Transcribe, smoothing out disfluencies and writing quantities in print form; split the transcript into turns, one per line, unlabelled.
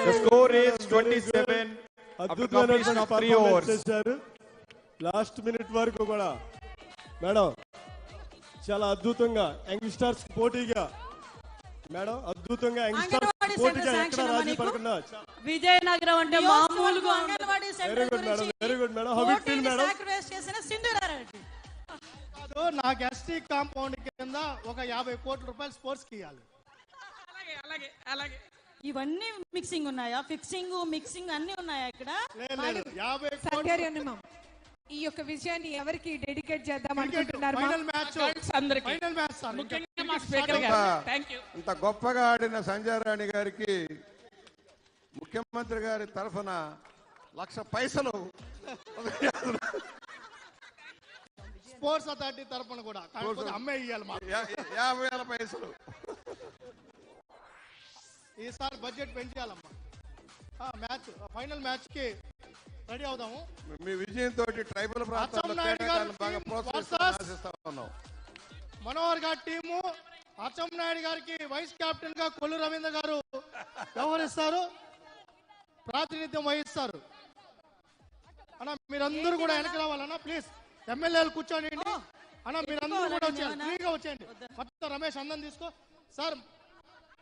The score is 27 after completion of 3 overs.
Last minute వరకు కూడా madam చాలా అద్భుతంగా యంగ్స్టర్స్ పోటీగా మేడం అద్భుతంగా యంగ్స్టర్స్ పోటీగా ఎక్కడ రాజీ పడకుండా
విజయనగరం అంటే మామూలుగా
very good madam very good madam how it feel madam
నాకు ఎస్టీ కాంపౌండ్ కింద ఒక 50 కోట్ల రూపాయలు స్పోర్ట్స్ కి ఇవ్వాలి.
అలాగే ఇవన్నీ మిక్సింగ్ ఉన్నాయా? ఫిక్సింగ్ మిక్సింగ్ అన్ని ఉన్నాయా ఇక్కడ?
ఈ యొక్క విజయాన్ని ఎవరికి డెడికేట్ చేద్దాం అనుకుంటున్నారు?
ఇంత గొప్పగా ఆడిన సంజయ్ రాణి గారికి ముఖ్యమంత్రి గారి తరఫున 1,00,000 పైసలు
స్పోర్ట్స్ అథారిటీ తరఫున కూడా అమ్మే ఇవ్వాలి
50,000 పైసలు.
ఈసారి బడ్జెట్ పెంచాలమ్మా. మ్యాచ్ ఫైనల్ మ్యాచ్ కి రెడీ అవుదాము.
మీ విజయంతో ట్రైబల్ ప్రాంతాల్లో బాగా ప్రోత్సహిస్తాం.
మనోహర్ గారి టీము అచ్చెన్నాయుడు గారికి వైస్ కెప్టెన్ గా కొల్లు రవీంద్ర గారు వ్యవహరిస్తారు, ప్రాతినిధ్యం వహిస్తారు. అన్న మీరందరూ కూడా వెనక్కి రావాలన్నా ప్లీజ్. ఎమ్మెల్యేలు కూర్చోండి అన్న, మీరందరూ కూడా వచ్చేయండి, ఫ్రీగా వచ్చేయండి. మొత్తం రమేష్ అందం తీసుకో సార్.